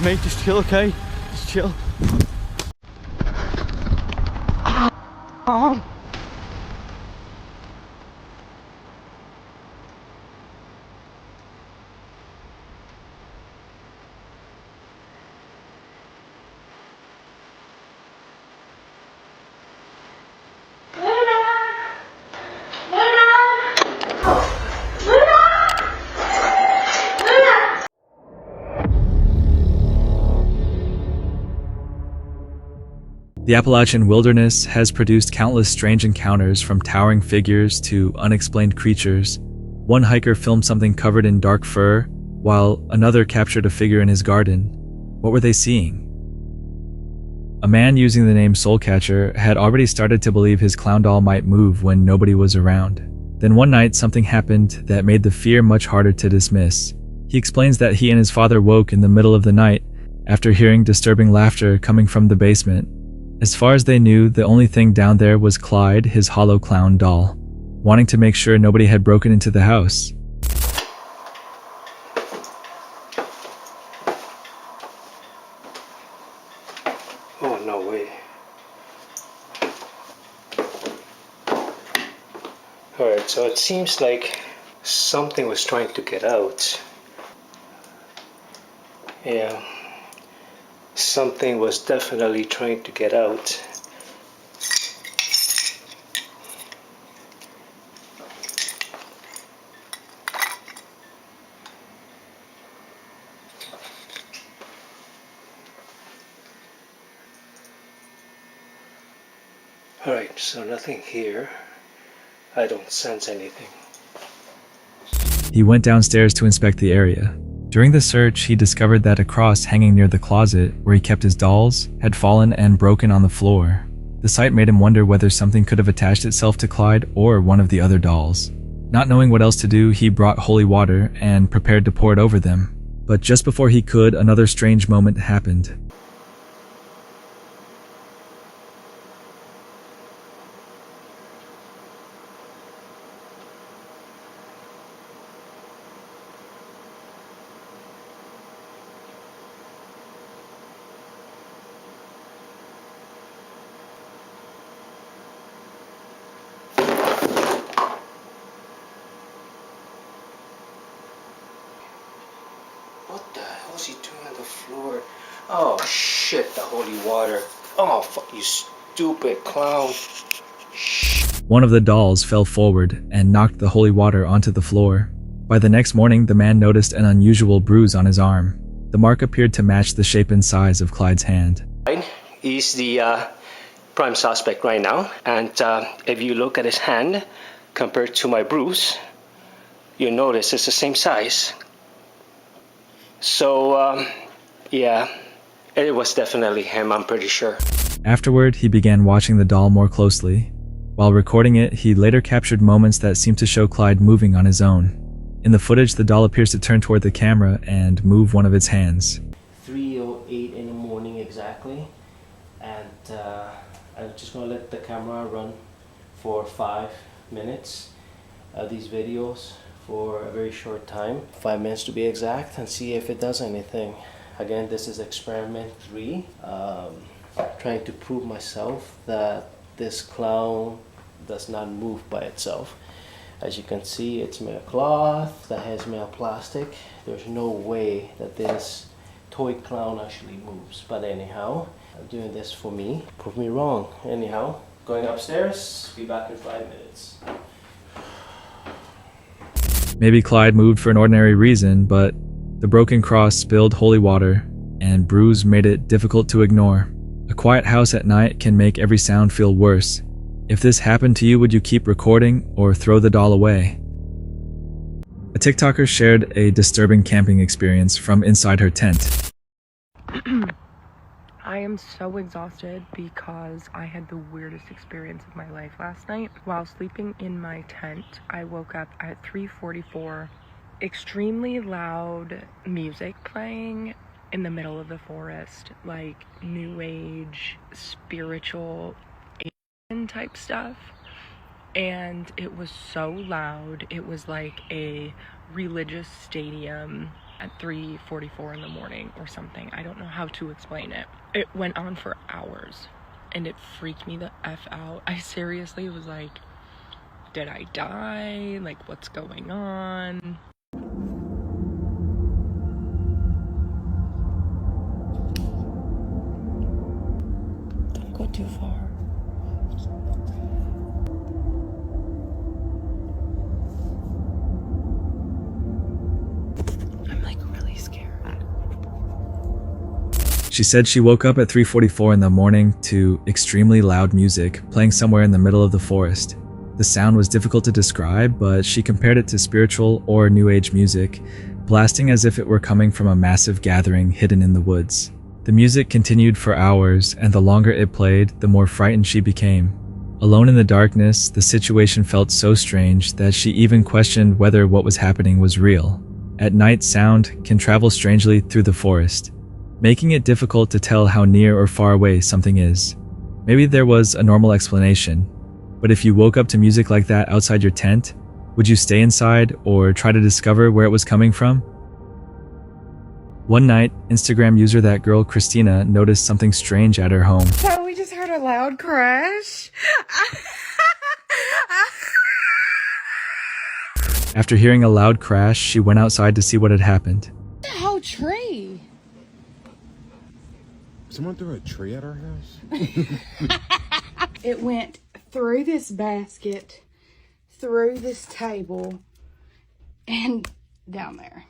mate, just chill, okay? Just chill. Oh. The Appalachian wilderness has produced countless strange encounters, from towering figures to unexplained creatures. One hiker filmed something covered in dark fur, while another captured a figure in his garden. What were they seeing? A man using the name Soulcatcher had already started to believe his clown doll might move when nobody was around. Then one night, something happened that made the fear much harder to dismiss. He explains that he and his father woke in the middle of the night after hearing disturbing laughter coming from the basement. As far as they knew, the only thing down there was Clyde, his hollow clown doll, wanting to make sure nobody had broken into the house. Oh, no way. Alright, so it seems like something was trying to get out. Yeah. Something was definitely trying to get out. Alright, so nothing here. I don't sense anything. He went downstairs to inspect the area. During the search, he discovered that a cross hanging near the closet where he kept his dolls had fallen and broken on the floor. The sight made him wonder whether something could have attached itself to Clyde or one of the other dolls. Not knowing what else to do, he brought holy water and prepared to pour it over them. But just before he could, another strange moment happened. What the hell is he doing on the floor? Oh shit, the holy water. Oh fuck, you stupid clown. One of the dolls fell forward and knocked the holy water onto the floor. By the next morning, the man noticed an unusual bruise on his arm. The mark appeared to match the shape and size of Clyde's hand. He's the prime suspect right now, and if you look at his hand compared to my bruise, you notice it's the same size. So yeah, it was definitely him, I'm pretty sure. Afterward, he began watching the doll more closely. While recording it, he later captured moments that seemed to show Clyde moving on his own. In the footage, the doll appears to turn toward the camera and move one of its hands. 3:08 in the morning exactly, and I'm just gonna let the camera run for 5 minutes. These videos for a very short time, 5 minutes to be exact, and see if it does anything. Again, this is experiment 3, trying to prove myself that this clown does not move by itself. As you can see, it's made of cloth, the head's made of plastic. There's no way that this toy clown actually moves. But anyhow, I'm doing this for me. Prove me wrong. Anyhow, going upstairs, be back in 5 minutes. Maybe Clyde moved for an ordinary reason, but the broken cross spilled holy water, and bruise made it difficult to ignore. A quiet house at night can make every sound feel worse. If this happened to you, would you keep recording or throw the doll away? A TikToker shared a disturbing camping experience from inside her tent. I am so exhausted because I had the weirdest experience of my life last night. While sleeping in my tent, I woke up at 3:44, extremely loud music playing in the middle of the forest, like new age, spiritual type stuff. And it was so loud. It was like a religious stadium at 3:44 in the morning or something. I don't know how to explain it. It went on for hours and it freaked me the F out. I seriously was like, did I die? Like, what's going on? Don't go too far. I'm like really scared. She said she woke up at 3:44 in the morning to extremely loud music playing somewhere in the middle of the forest. The sound was difficult to describe, but she compared it to spiritual or New Age music, blasting as if it were coming from a massive gathering hidden in the woods. The music continued for hours, and the longer it played, the more frightened she became. Alone in the darkness, the situation felt so strange that she even questioned whether what was happening was real. At night, sound can travel strangely through the forest, making it difficult to tell how near or far away something is. Maybe there was a normal explanation, but if you woke up to music like that outside your tent, would you stay inside or try to discover where it was coming from? One night, Instagram user That Girl Christina noticed something strange at her home. So we just heard a loud crash. After hearing a loud crash, she went outside to see what had happened. The whole tree. Someone threw a tree at our house? It went through this basket, through this table, and down there.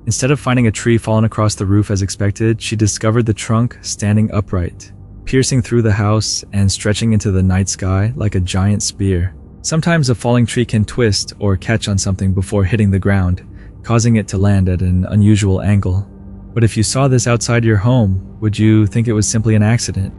Instead of finding a tree fallen across the roof as expected, she discovered the trunk standing upright, piercing through the house and stretching into the night sky like a giant spear. Sometimes a falling tree can twist or catch on something before hitting the ground, causing it to land at an unusual angle. But if you saw this outside your home, would you think it was simply an accident?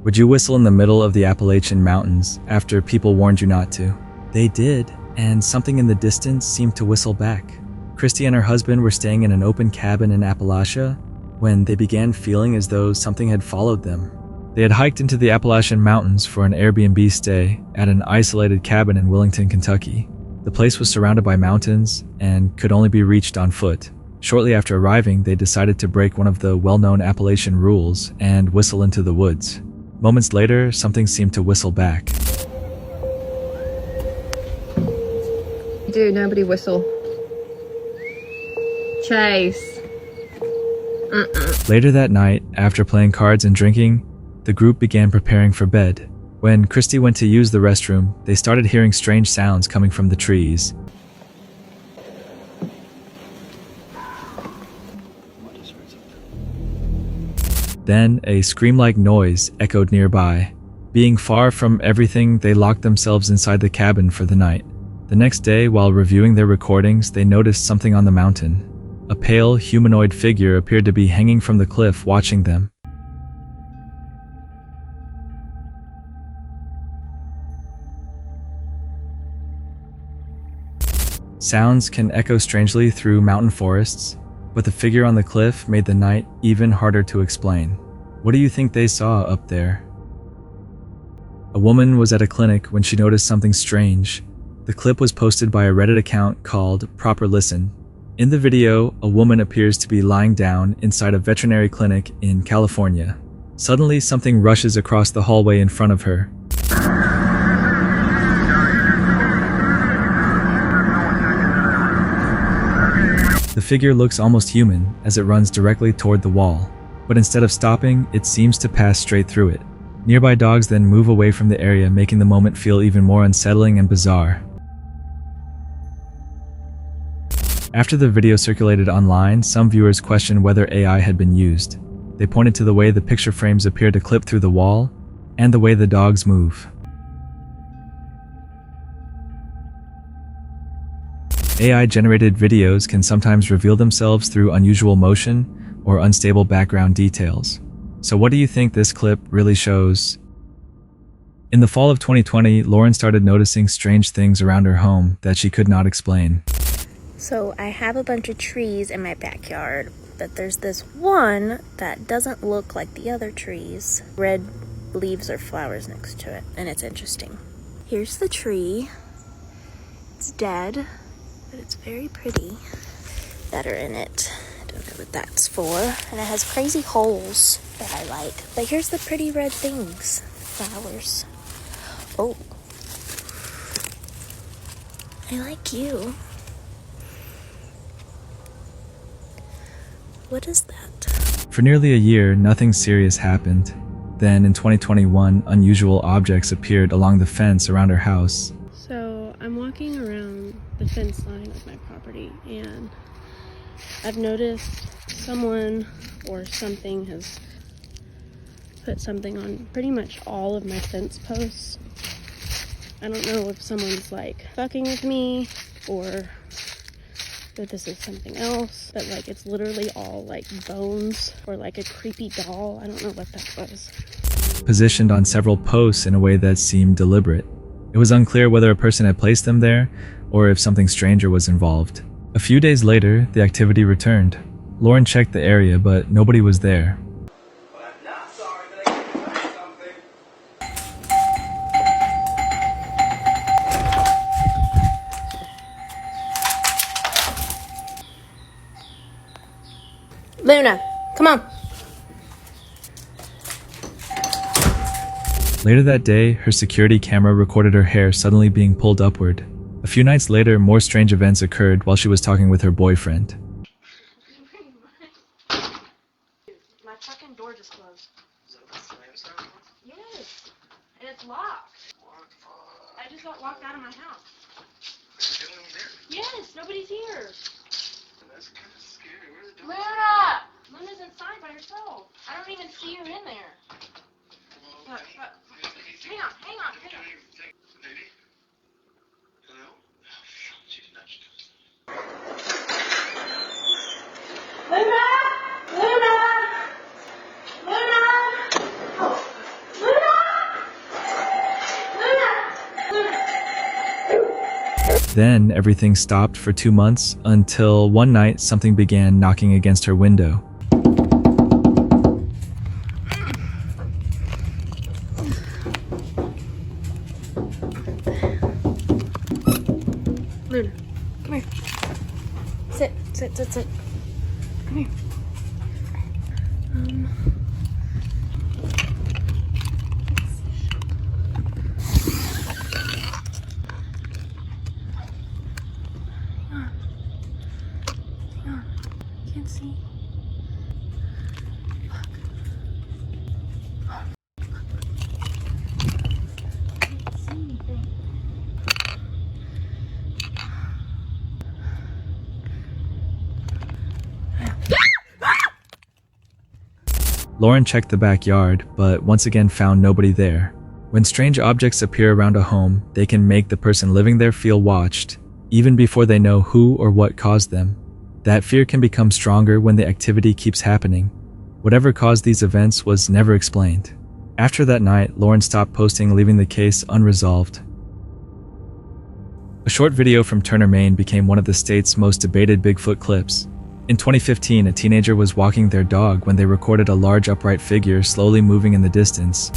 Would you whistle in the middle of the Appalachian Mountains after people warned you not to? They did, and something in the distance seemed to whistle back. Christy and her husband were staying in an open cabin in Appalachia when they began feeling as though something had followed them. They had hiked into the Appalachian Mountains for an Airbnb stay at an isolated cabin in Willington, Kentucky. The place was surrounded by mountains and could only be reached on foot. Shortly after arriving, they decided to break one of the well-known Appalachian rules and whistle into the woods. Moments later, something seemed to whistle back. Dude, nobody whistle. Chase. Later that night, after playing cards and drinking, the group began preparing for bed. When Christy went to use the restroom, they started hearing strange sounds coming from the trees. Then, a scream-like noise echoed nearby. Being far from everything, they locked themselves inside the cabin for the night. The next day, while reviewing their recordings, they noticed something on the mountain. A pale, humanoid figure appeared to be hanging from the cliff, watching them. Sounds can echo strangely through mountain forests, but the figure on the cliff made the night even harder to explain. What do you think they saw up there? A woman was at a clinic when she noticed something strange. The clip was posted by a Reddit account called Proper Listen. In the video, a woman appears to be lying down inside a veterinary clinic in California. Suddenly, something rushes across the hallway in front of her. The figure looks almost human as it runs directly toward the wall, but instead of stopping, it seems to pass straight through it. Nearby dogs then move away from the area, making the moment feel even more unsettling and bizarre. After the video circulated online, some viewers questioned whether AI had been used. They pointed to the way the picture frames appear to clip through the wall, and the way the dogs move. AI-generated videos can sometimes reveal themselves through unusual motion or unstable background details. So what do you think this clip really shows? In the fall of 2020, Lauren started noticing strange things around her home that she could not explain. So I have a bunch of trees in my backyard, but there's this one that doesn't look like the other trees. Red leaves or flowers next to it, and it's interesting. Here's the tree. It's dead, but it's very pretty. that are in it. I don't know what that's for. And it has crazy holes that I like. But here's the pretty red things. Flowers. Oh. I like you. What is that? For nearly a year, nothing serious happened. Then in 2021, unusual objects appeared along the fence around her house. So I'm walking around the fence line of my property and I've noticed someone or something has put something on pretty much all of my fence posts. I don't know if someone's like fucking with me or that this is something else, but like it's literally all like bones or like a creepy doll. I don't know what that was. Positioned on several posts in a way that seemed deliberate. It was unclear whether a person had placed them there or if something stranger was involved. A few days later, the activity returned. Lauren checked the area, but nobody was there. Luna, come on. Later that day, her security camera recorded her hair suddenly being pulled upward. A few nights later, more strange events occurred while she was talking with her boyfriend. My fucking door just closed. Yes, and it's locked. I just got locked out of my house. Yes, nobody's here. Luna! Luna's inside by herself. I don't even see her in there. Look. Hang on. Hello? She's nudged. Luna! Then everything stopped for 2 months until one night something began knocking against her window. Luna, come here. Sit. Come here. Can't see. Lauren checked the backyard, but once again found nobody there. When strange objects appear around a home, they can make the person living there feel watched, even before they know who or what caused them. That fear can become stronger when the activity keeps happening. Whatever caused these events was never explained. After that night, Lauren stopped posting, leaving the case unresolved. A short video from Turner, Maine became one of the state's most debated Bigfoot clips. In 2015, a teenager was walking their dog when they recorded a large upright figure slowly moving in the distance.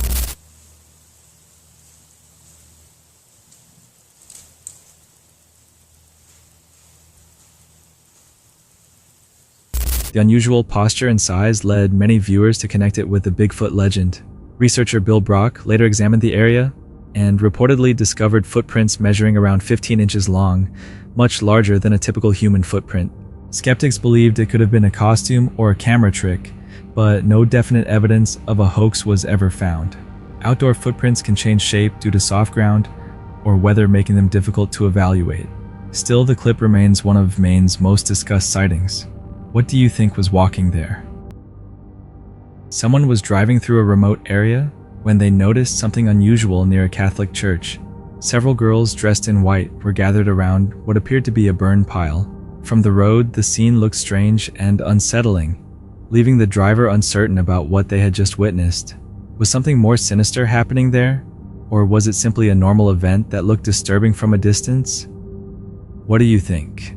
The unusual posture and size led many viewers to connect it with the Bigfoot legend. Researcher Bill Brock later examined the area and reportedly discovered footprints measuring around 15 inches long, much larger than a typical human footprint. Skeptics believed it could have been a costume or a camera trick, but no definite evidence of a hoax was ever found. Outdoor footprints can change shape due to soft ground or weather, making them difficult to evaluate. Still, the clip remains one of Maine's most discussed sightings. What do you think was walking there? Someone was driving through a remote area when they noticed something unusual near a Catholic church. Several girls dressed in white were gathered around what appeared to be a burn pile. From the road, the scene looked strange and unsettling, leaving the driver uncertain about what they had just witnessed. Was something more sinister happening there? Or was it simply a normal event that looked disturbing from a distance? What do you think?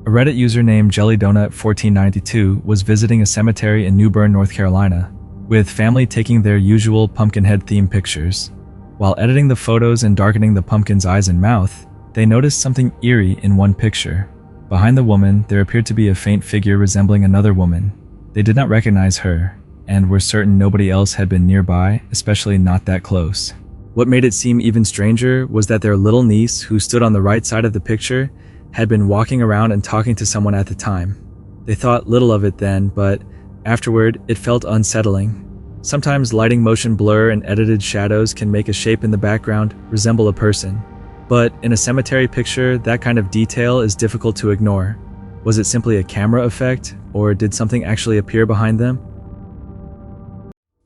A Reddit user named JellyDonut1492 was visiting a cemetery in New Bern, North Carolina, with family taking their usual pumpkinhead theme pictures. While editing the photos and darkening the pumpkin's eyes and mouth, they noticed something eerie in one picture. Behind the woman, there appeared to be a faint figure resembling another woman. They did not recognize her, and were certain nobody else had been nearby, especially not that close. What made it seem even stranger was that their little niece, who stood on the right side of the picture, had been walking around and talking to someone at the time. They thought little of it then, but afterward, it felt unsettling. Sometimes lighting motion blur and edited shadows can make a shape in the background resemble a person. But in a cemetery picture, that kind of detail is difficult to ignore. Was it simply a camera effect, or did something actually appear behind them?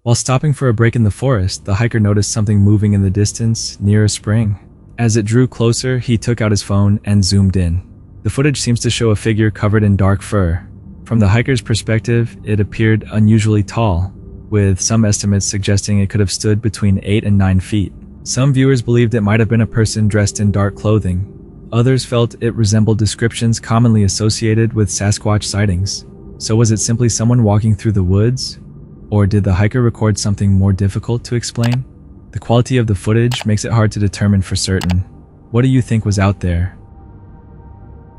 While stopping for a break in the forest, the hiker noticed something moving in the distance near a spring. As it drew closer, he took out his phone and zoomed in. The footage seems to show a figure covered in dark fur. From the hiker's perspective, it appeared unusually tall, with some estimates suggesting it could have stood between 8 and 9 feet. Some viewers believed it might have been a person dressed in dark clothing. Others felt it resembled descriptions commonly associated with Sasquatch sightings. So was it simply someone walking through the woods? Or did the hiker record something more difficult to explain? The quality of the footage makes it hard to determine for certain. What do you think was out there?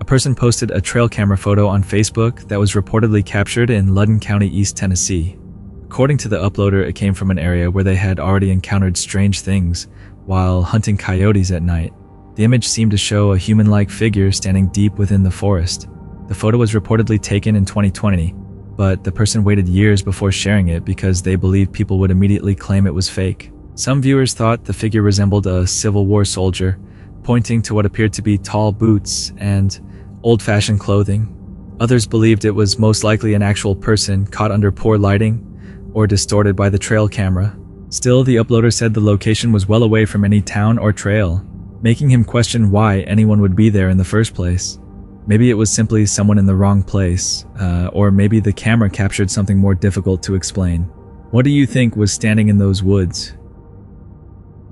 A person posted a trail camera photo on Facebook that was reportedly captured in Loudoun County, East Tennessee. According to the uploader, it came from an area where they had already encountered strange things while hunting coyotes at night. The image seemed to show a human-like figure standing deep within the forest. The photo was reportedly taken in 2020, but the person waited years before sharing it because they believed people would immediately claim it was fake. Some viewers thought the figure resembled a Civil War soldier, pointing to what appeared to be tall boots and old-fashioned clothing. Others believed it was most likely an actual person caught under poor lighting or distorted by the trail camera. Still, the uploader said the location was well away from any town or trail, making him question why anyone would be there in the first place. Maybe it was simply someone in the wrong place, or maybe the camera captured something more difficult to explain. What do you think was standing in those woods?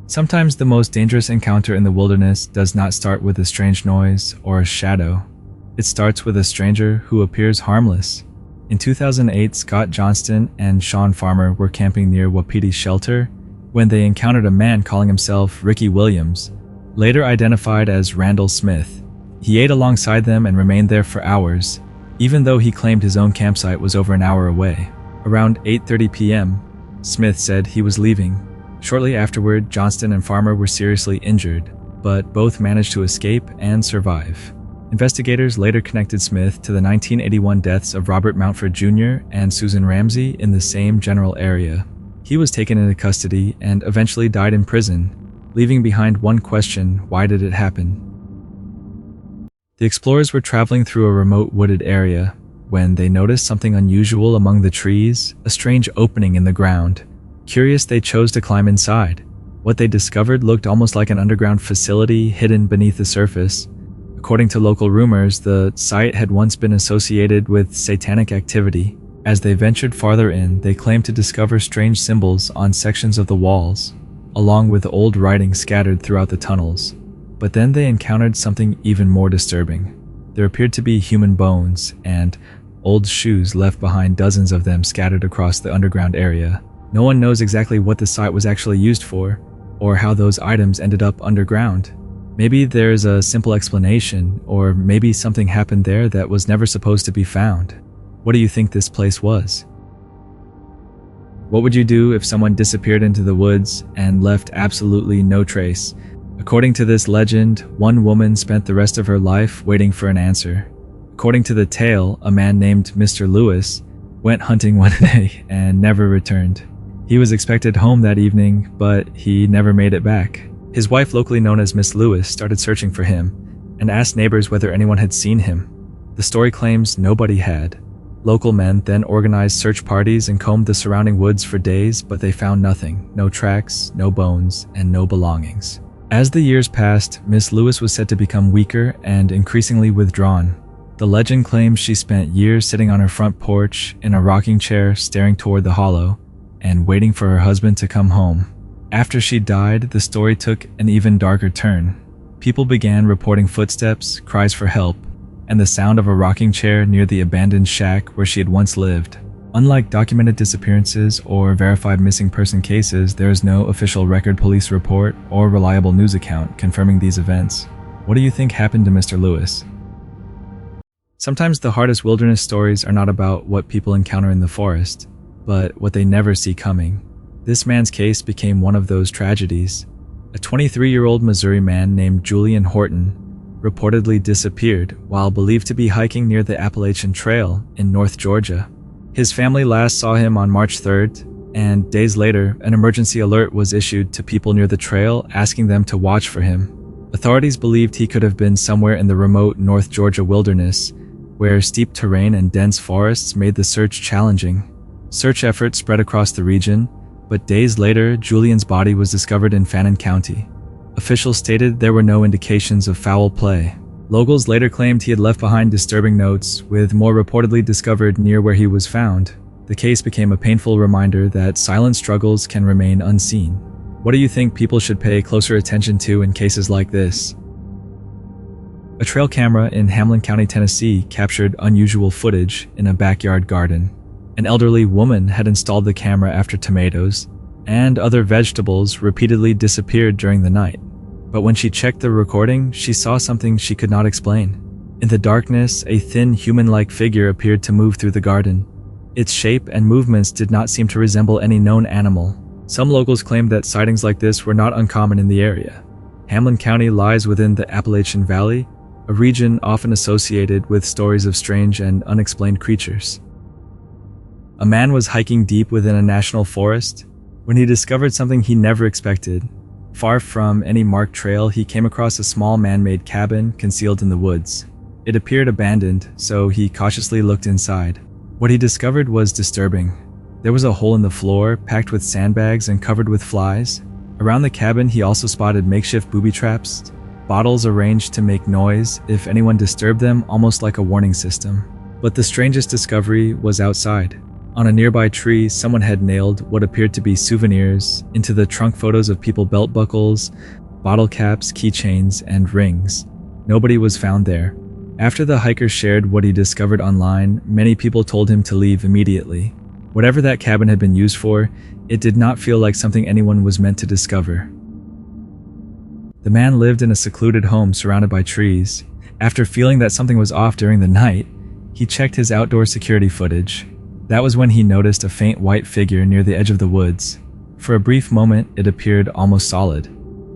Sometimes the most dangerous encounter in the wilderness does not start with a strange noise or a shadow. It starts with a stranger who appears harmless. In 2008, Scott Johnston and Sean Farmer were camping near Wapiti Shelter when they encountered a man calling himself Ricky Williams, later identified as Randall Smith. He ate alongside them and remained there for hours, even though he claimed his own campsite was over an hour away. Around 8:30 p.m., Smith said he was leaving. Shortly afterward, Johnston and Farmer were seriously injured, but both managed to escape and survive. Investigators later connected Smith to the 1981 deaths of Robert Mountford Jr. and Susan Ramsey in the same general area. He was taken into custody and eventually died in prison, leaving behind one question: why did it happen? The explorers were traveling through a remote wooded area when they noticed something unusual among the trees, a strange opening in the ground. Curious, they chose to climb inside. What they discovered looked almost like an underground facility hidden beneath the surface. According to local rumors, the site had once been associated with satanic activity. As they ventured farther in, they claimed to discover strange symbols on sections of the walls, along with old writing scattered throughout the tunnels. But then they encountered something even more disturbing. There appeared to be human bones and old shoes left behind, dozens of them scattered across the underground area. No one knows exactly what the site was actually used for, or how those items ended up underground. Maybe there's a simple explanation, or maybe something happened there that was never supposed to be found. What do you think this place was? What would you do if someone disappeared into the woods and left absolutely no trace? According to this legend, one woman spent the rest of her life waiting for an answer. According to the tale, a man named Mr. Lewis went hunting one day and never returned. He was expected home that evening, but he never made it back. His wife, locally known as Miss Lewis, started searching for him and asked neighbors whether anyone had seen him. The story claims nobody had. Local men then organized search parties and combed the surrounding woods for days, but they found nothing. No tracks, no bones, and no belongings. As the years passed, Miss Lewis was said to become weaker and increasingly withdrawn. The legend claims she spent years sitting on her front porch in a rocking chair staring toward the hollow and waiting for her husband to come home. After she died, the story took an even darker turn. People began reporting footsteps, cries for help, and the sound of a rocking chair near the abandoned shack where she had once lived. Unlike documented disappearances or verified missing person cases, there is no official record police report or reliable news account confirming these events. What do you think happened to Mr. Lewis? Sometimes the hardest wilderness stories are not about what people encounter in the forest, but what they never see coming. This man's case became one of those tragedies. A 23-year-old Missouri man named Julian Horton reportedly disappeared while believed to be hiking near the Appalachian Trail in North Georgia. His family last saw him on March 3rd, and days later, an emergency alert was issued to people near the trail asking them to watch for him. Authorities believed he could have been somewhere in the remote North Georgia wilderness, where steep terrain and dense forests made the search challenging. Search efforts spread across the region, but days later, Julian's body was discovered in Fannin County. Officials stated there were no indications of foul play. Locals later claimed he had left behind disturbing notes, with more reportedly discovered near where he was found. The case became a painful reminder that silent struggles can remain unseen. What do you think people should pay closer attention to in cases like this? A trail camera in Hamlin County, Tennessee captured unusual footage in a backyard garden. An elderly woman had installed the camera after tomatoes and other vegetables repeatedly disappeared during the night. But when she checked the recording, she saw something she could not explain. In the darkness, a thin human-like figure appeared to move through the garden. Its shape and movements did not seem to resemble any known animal. Some locals claimed that sightings like this were not uncommon in the area. Hamlin County lies within the Appalachian Valley, a region often associated with stories of strange and unexplained creatures. A man was hiking deep within a national forest when he discovered something he never expected. Far from any marked trail, he came across a small man-made cabin concealed in the woods. It appeared abandoned, so he cautiously looked inside. What he discovered was disturbing. There was a hole in the floor, packed with sandbags and covered with flies. Around the cabin, he also spotted makeshift booby traps, bottles arranged to make noise if anyone disturbed them, almost like a warning system. But the strangest discovery was outside. On a nearby tree, someone had nailed what appeared to be souvenirs into the trunk photos of people belt buckles, bottle caps, keychains, and rings. Nobody was found there. After the hiker shared what he discovered online, many people told him to leave immediately. Whatever that cabin had been used for, it did not feel like something anyone was meant to discover. The man lived in a secluded home surrounded by trees. After feeling that something was off during the night, he checked his outdoor security footage. That was when he noticed a faint white figure near the edge of the woods. For a brief moment, it appeared almost solid.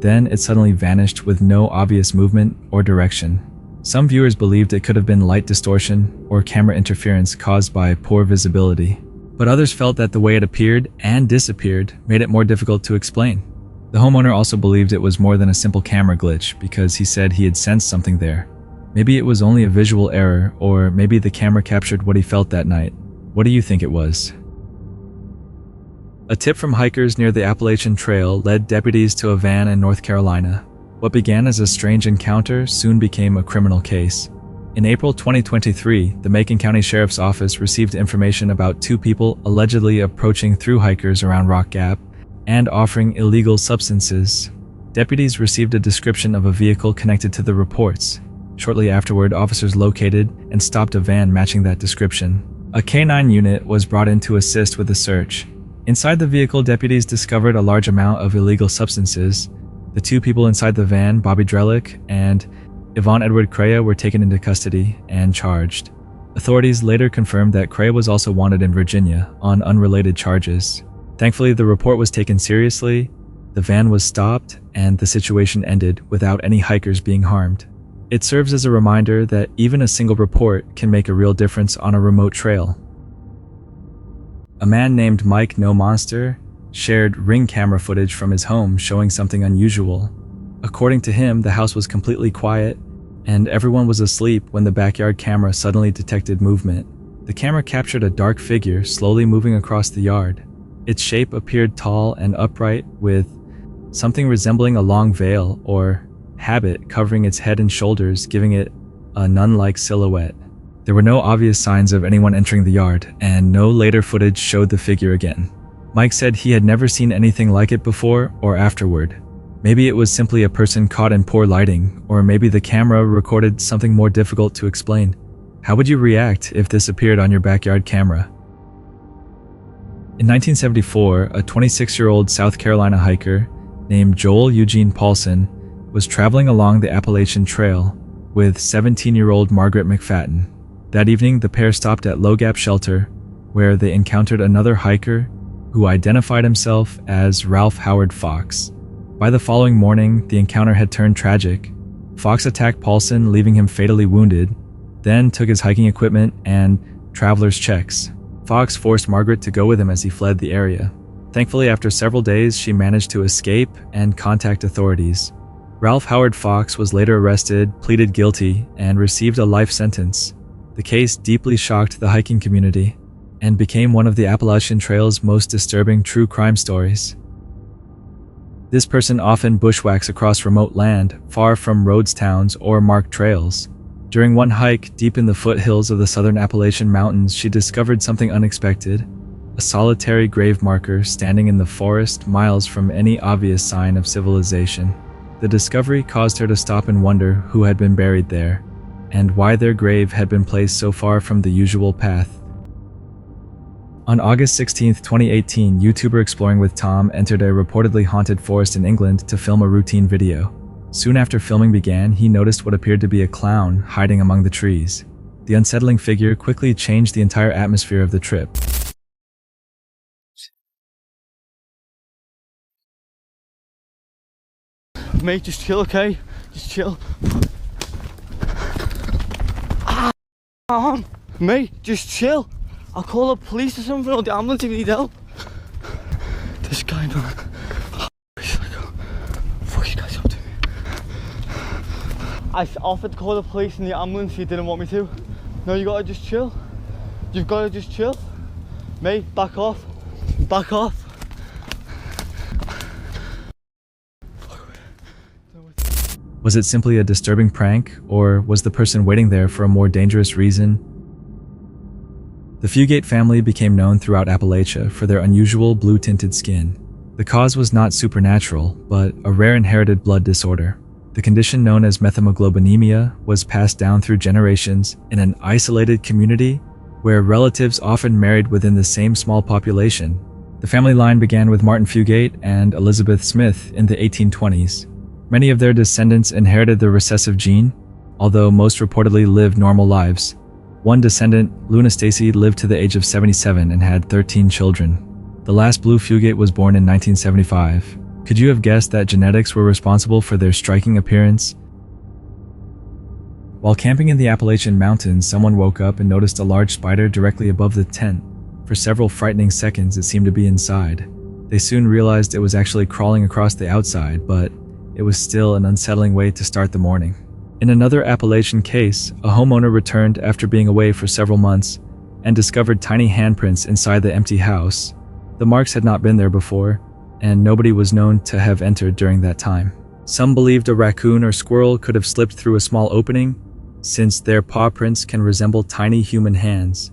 Then it suddenly vanished with no obvious movement or direction. Some viewers believed it could have been light distortion or camera interference caused by poor visibility. But others felt that the way it appeared and disappeared made it more difficult to explain. The homeowner also believed it was more than a simple camera glitch because he said he had sensed something there. Maybe it was only a visual error, or maybe the camera captured what he felt that night. What do you think it was? A tip from hikers near the Appalachian Trail led deputies to a van in North Carolina. What began as a strange encounter soon became a criminal case. In April 2023, the Macon County Sheriff's Office received information about two people allegedly approaching through hikers around Rock Gap and offering illegal substances. Deputies received a description of a vehicle connected to the reports. Shortly afterward, officers located and stopped a van matching that description. A K-9 unit was brought in to assist with the search. Inside the vehicle, deputies discovered a large amount of illegal substances. The two people inside the van, Bobby Drellick and Yvonne Edward Crea, were taken into custody and charged. Authorities later confirmed that Crea was also wanted in Virginia on unrelated charges. Thankfully, the report was taken seriously, the van was stopped, and the situation ended without any hikers being harmed. It serves as a reminder that even a single report can make a real difference on a remote trail. A man named Mike No Monster shared Ring camera footage from his home showing something unusual. According to him, the house was completely quiet, and everyone was asleep when the backyard camera suddenly detected movement. The camera captured a dark figure slowly moving across the yard. Its shape appeared tall and upright, with something resembling a long veil or habit covering its head and shoulders, giving it a nun-like silhouette. There were no obvious signs of anyone entering the yard, and no later footage showed the figure again. Mike said he had never seen anything like it before or afterward. Maybe it was simply a person caught in poor lighting, or maybe the camera recorded something more difficult to explain. How would you react if this appeared on your backyard camera? In 1974, a 26-year-old South Carolina hiker named Joel Eugene Paulson was traveling along the Appalachian Trail with 17-year-old Margaret McFadden. That evening, the pair stopped at Low Gap Shelter, where they encountered another hiker who identified himself as Ralph Howard Fox. By the following morning, the encounter had turned tragic. Fox attacked Paulson, leaving him fatally wounded, then took his hiking equipment and traveler's checks. Fox forced Margaret to go with him as he fled the area. Thankfully, after several days, she managed to escape and contact authorities. Ralph Howard Fox was later arrested, pleaded guilty, and received a life sentence. The case deeply shocked the hiking community and became one of the Appalachian Trail's most disturbing true crime stories. This person often bushwhacks across remote land, far from roads, towns, or marked trails. During one hike deep in the foothills of the southern Appalachian Mountains, she discovered something unexpected: a solitary grave marker standing in the forest miles from any obvious sign of civilization. The discovery caused her to stop and wonder who had been buried there, and why their grave had been placed so far from the usual path. On August 16, 2018, YouTuber Exploring with Tom entered a reportedly haunted forest in England to film a routine video. Soon after filming began, he noticed what appeared to be a clown hiding among the trees. The unsettling figure quickly changed the entire atmosphere of the trip. Mate, just chill, okay? Just chill. Mate, just chill. I'll call the police or something, or the ambulance if you need help. This guy, man. He's like, oh, fuck you guys up to me. I offered to call the police and the ambulance, you didn't want me to. No, you gotta just chill. You've gotta just chill. Mate, back off. Back off. Was it simply a disturbing prank, or was the person waiting there for a more dangerous reason? The Fugate family became known throughout Appalachia for their unusual blue-tinted skin. The cause was not supernatural, but a rare inherited blood disorder. The condition known as methemoglobinemia was passed down through generations in an isolated community where relatives often married within the same small population. The family line began with Martin Fugate and Elizabeth Smith in the 1820s. Many of their descendants inherited the recessive gene, although most reportedly lived normal lives. One descendant, Luna Stacy, lived to the age of 77 and had 13 children. The last blue Fugate was born in 1975. Could you have guessed that genetics were responsible for their striking appearance? While camping in the Appalachian Mountains, someone woke up and noticed a large spider directly above the tent. For several frightening seconds, it seemed to be inside. They soon realized it was actually crawling across the outside, but it was still an unsettling way to start the morning. In another Appalachian case, a homeowner returned after being away for several months and discovered tiny handprints inside the empty house. The marks had not been there before, and nobody was known to have entered during that time. Some believed a raccoon or squirrel could have slipped through a small opening, since their paw prints can resemble tiny human hands.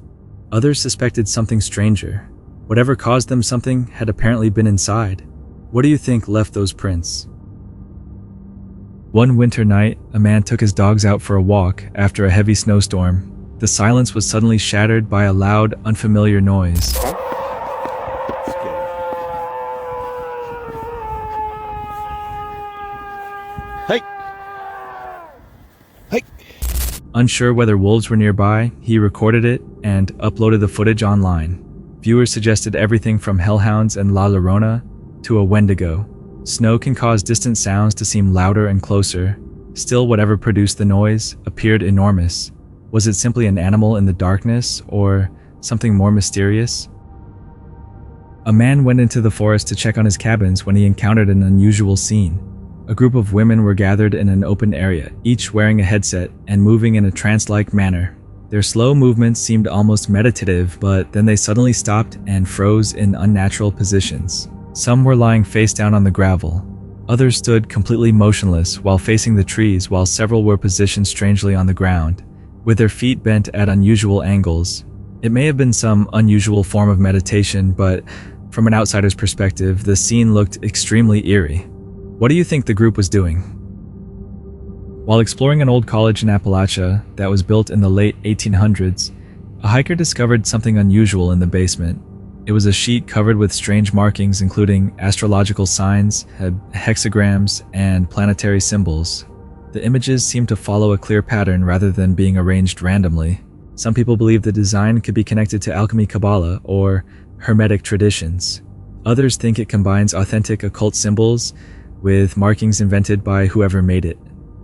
Others suspected something stranger. Whatever caused them something had apparently been inside. What do you think left those prints? One winter night, a man took his dogs out for a walk after a heavy snowstorm. The silence was suddenly shattered by a loud, unfamiliar noise. Hey! Hey! Unsure whether wolves were nearby, he recorded it and uploaded the footage online. Viewers suggested everything from hellhounds and La Llorona to a Wendigo. Snow can cause distant sounds to seem louder and closer. Still, whatever produced the noise appeared enormous. Was it simply an animal in the darkness, or something more mysterious? A man went into the forest to check on his cabins when he encountered an unusual scene. A group of women were gathered in an open area, each wearing a headset and moving in a trance-like manner. Their slow movements seemed almost meditative, but then they suddenly stopped and froze in unnatural positions. Some were lying face down on the gravel. Others stood completely motionless while facing the trees, while several were positioned strangely on the ground, with their feet bent at unusual angles. It may have been some unusual form of meditation, but from an outsider's perspective, the scene looked extremely eerie. What do you think the group was doing? While exploring an old college in Appalachia that was built in the late 1800s, a hiker discovered something unusual in the basement. It was a sheet covered with strange markings, including astrological signs, hexagrams, and planetary symbols. The images seemed to follow a clear pattern rather than being arranged randomly. Some people believe the design could be connected to alchemy Kabbalah or Hermetic traditions. Others think it combines authentic occult symbols with markings invented by whoever made it.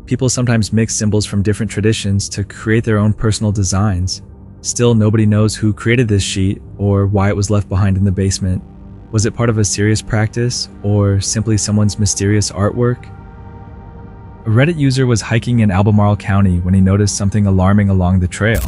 People sometimes mix symbols from different traditions to create their own personal designs. Still, nobody knows who created this sheet or why it was left behind in the basement. Was it part of a serious practice or simply someone's mysterious artwork? A Reddit user was hiking in Albemarle County when he noticed something alarming along the trail.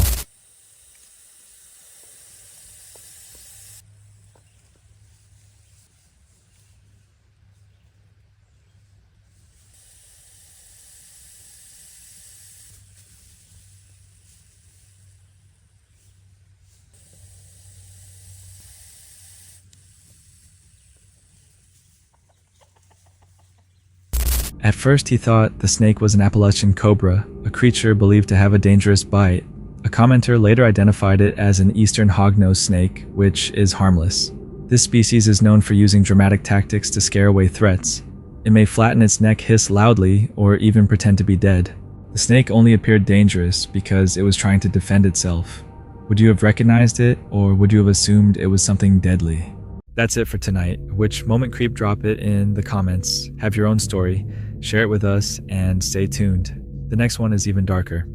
At first he thought the snake was an Appalachian cobra, a creature believed to have a dangerous bite. A commenter later identified it as an eastern hognose snake, which is harmless. This species is known for using dramatic tactics to scare away threats. It may flatten its neck, hiss loudly, or even pretend to be dead. The snake only appeared dangerous because it was trying to defend itself. Would you have recognized it, or would you have assumed it was something deadly? That's it for tonight. Which moment creep? Drop it in the comments. Have your own story. Share it with us and stay tuned. The next one is even darker.